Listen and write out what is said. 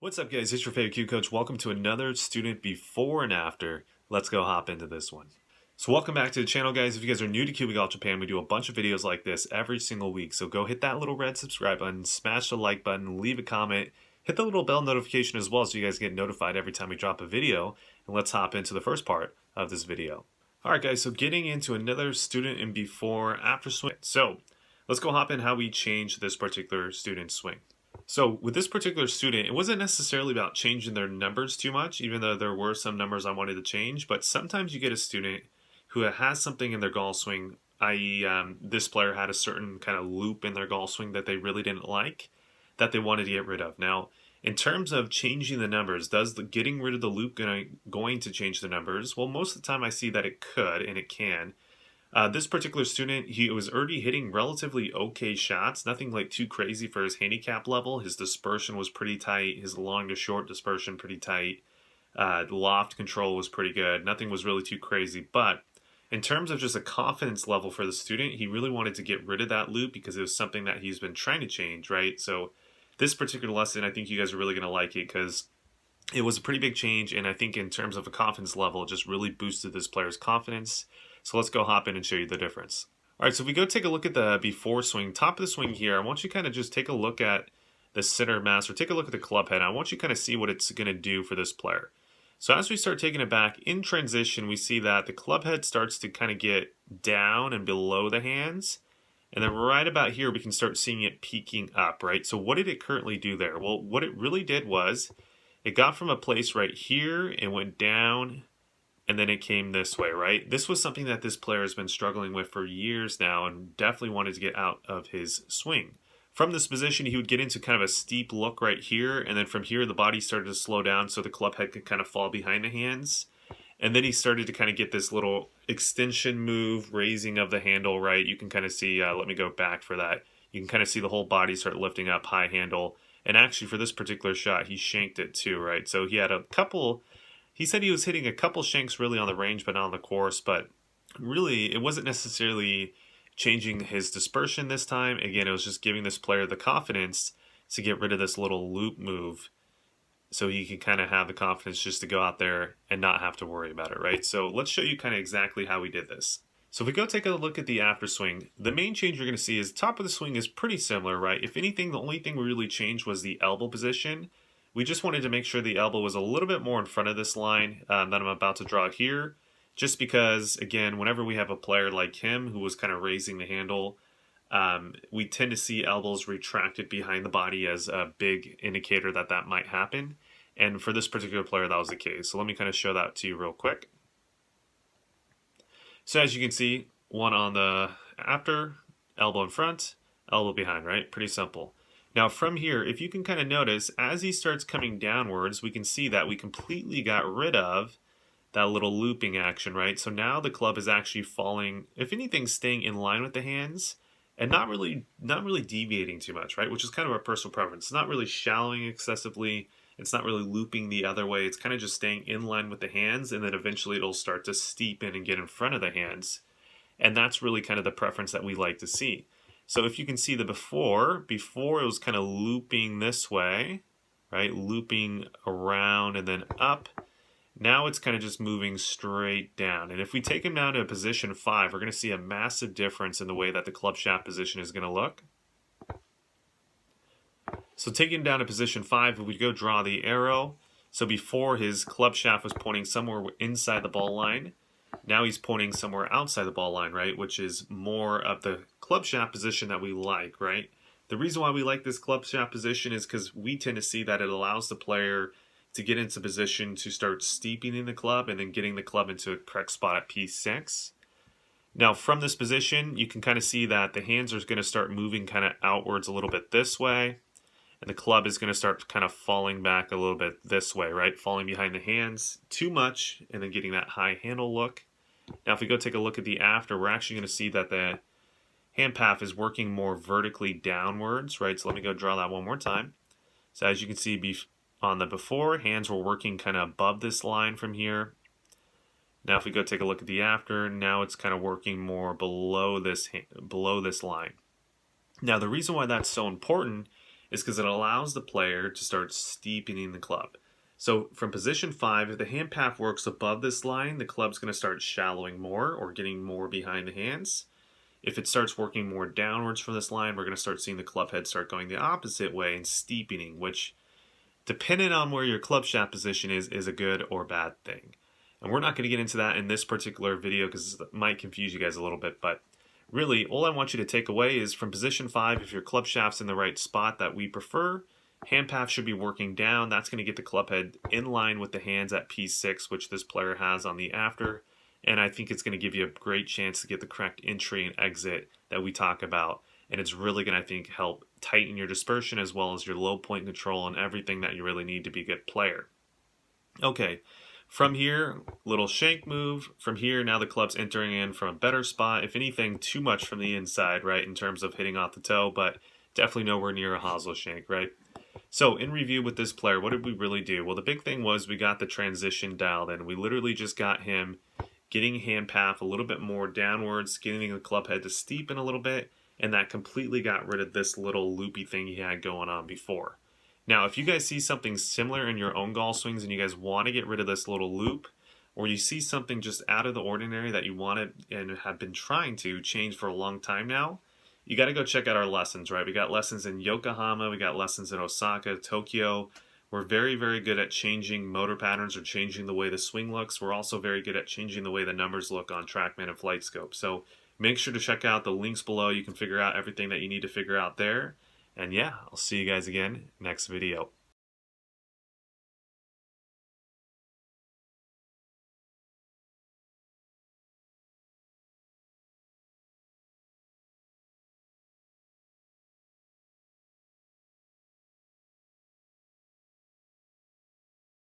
What's up, guys? It's your favorite Q coach. Welcome to another student before and after. Let's go hop into this one. So welcome back to the channel, guys. If you guys are new to Kui Golf Japan, we do a bunch of videos like this every single week. So go hit that little red subscribe button, smash the like button, leave a comment, hit the little bell notification as well so you guys get notified every time we drop a video. And let's hop into the first part of this video. All right, guys, so getting into another student and before after swing. So let's go hop in how we change this particular student's swing. So with this particular student, it wasn't necessarily about changing their numbers too much, even though there were some numbers I wanted to change. But sometimes you get a student who has something in their golf swing, i.e. This player had a certain kind of loop in their golf swing that they really didn't like, that they wanted to get rid of. Now, in terms of changing the numbers, does getting rid of the loop going to change the numbers? Well, most of the time I see that it could and it can. This particular student, he was already hitting relatively okay shots, nothing like too crazy for his handicap level. His dispersion was pretty tight, his long to short dispersion pretty tight. Loft control was pretty good, nothing was really too crazy. But in terms of just a confidence level for the student, he really wanted to get rid of that loop because it was something that he's been trying to change, right? So this particular lesson, I think you guys are really going to like it because it was a pretty big change. And I think in terms of a confidence level, it just really boosted this player's confidence. So let's go hop in and show you the difference. All right, so if we go take a look at the before swing, top of the swing here, I want you to kind of just take a look at the center mass or take a look at the club head. I want you to kind of see what it's going to do for this player. So as we start taking it back in transition, we see that the club head starts to kind of get down and below the hands. And then right about here, we can start seeing it peaking up, right? So what did it currently do there? Well, what it really did was it got from a place right here and went down, and then it came this way, right? This was something that this player has been struggling with for years now and definitely wanted to get out of his swing. From this position, he would get into kind of a steep look right here, and then from here, the body started to slow down so the club head could kind of fall behind the hands. And then he started to kind of get this little extension move, raising of the handle, right? You can kind of see, let me go back for that. You can kind of see the whole body start lifting up, high handle. And actually, for this particular shot, he shanked it too, right? So he had a couple... He said he was hitting a couple shanks really on the range, but not on the course. But really, it wasn't necessarily changing his dispersion this time. Again, it was just giving this player the confidence to get rid of this little loop move so he can kind of have the confidence just to go out there and not have to worry about it, right? So let's show you kind of exactly how we did this. So if we go take a look at the after swing, the main change you're going to see is top of the swing is pretty similar, right? If anything, the only thing we really changed was the elbow position. We just wanted to make sure the elbow was a little bit more in front of this line that I'm about to draw here, just because, again, whenever we have a player like him who was kind of raising the handle, we tend to see elbows retracted behind the body as a big indicator that that might happen. And for this particular player, that was the case. So let me kind of show that to you real quick. So as you can see, one on the after, elbow in front, elbow behind, right? Pretty simple. Now from here, if you can kind of notice, as he starts coming downwards, we can see that we completely got rid of that little looping action, right? So now the club is actually falling, if anything, staying in line with the hands and not really deviating too much, right? Which is kind of our personal preference. It's not really shallowing excessively. It's not really looping the other way. It's kind of just staying in line with the hands, and then eventually it'll start to steepen and get in front of the hands. And that's really kind of the preference that we like to see. So if you can see the before it was kind of looping this way, right? Looping around and then up. Now it's kind of just moving straight down. And if we take him down to a position 5, we're going to see a massive difference in the way that the club shaft position is going to look. So taking him down to position 5, if we go draw the arrow, so before his club shaft was pointing somewhere inside the ball line, now he's pointing somewhere outside the ball line, right? Which is more of the club shaft position that we like, right? The reason why we like this club shaft position is because we tend to see that it allows the player to get into position to start steepening the club and then getting the club into a correct spot at P6. Now from this position, you can kind of see that the hands are going to start moving kind of outwards a little bit this way. And the club is going to start kind of falling back a little bit this way, right? Falling behind the hands too much and then getting that high handle look. Now if we go take a look at the after, we're actually going to see that the hand path is working more vertically downwards, right? So let me go draw that one more time. So as you can see on the before, hands were working kind of above this line from here. Now if we go take a look at the after, now it's kind of working more below this line. Now the reason why that's so important is because it allows the player to start steepening the club. So from position 5, if the hand path works above this line, the club's going to start shallowing more or getting more behind the hands. If it starts working more downwards from this line, we're going to start seeing the club head start going the opposite way and steepening, which, depending on where your club shaft position is a good or bad thing. And we're not going to get into that in this particular video because it might confuse you guys a little bit, but really, all I want you to take away is from position 5, if your club shaft's in the right spot that we prefer, hand path should be working down. That's going to get the club head in line with the hands at P6, which this player has on the after. And I think it's going to give you a great chance to get the correct entry and exit that we talk about. And it's really going to, I think, help tighten your dispersion as well as your low point control and everything that you really need to be a good player. Okay, from here, little shank move. From here, now the club's entering in from a better spot. If anything, too much from the inside, right, in terms of hitting off the toe, but definitely nowhere near a hosel shank, right? So in review with this player, what did we really do? Well, the big thing was we got the transition dialed in. We literally just got him getting hand path a little bit more downwards, getting the club head to steepen a little bit, and that completely got rid of this little loopy thing he had going on before. Now, if you guys see something similar in your own golf swings and you guys want to get rid of this little loop, or you see something just out of the ordinary that you wanted and have been trying to change for a long time now, you got to go check out our lessons, right? We got lessons in Yokohama, we got lessons in Osaka, Tokyo. We're very, very good at changing motor patterns or changing the way the swing looks. We're also very good at changing the way the numbers look on TrackMan and FlightScope. So make sure to check out the links below. You can figure out everything that you need to figure out there. And yeah, I'll see you guys again next video.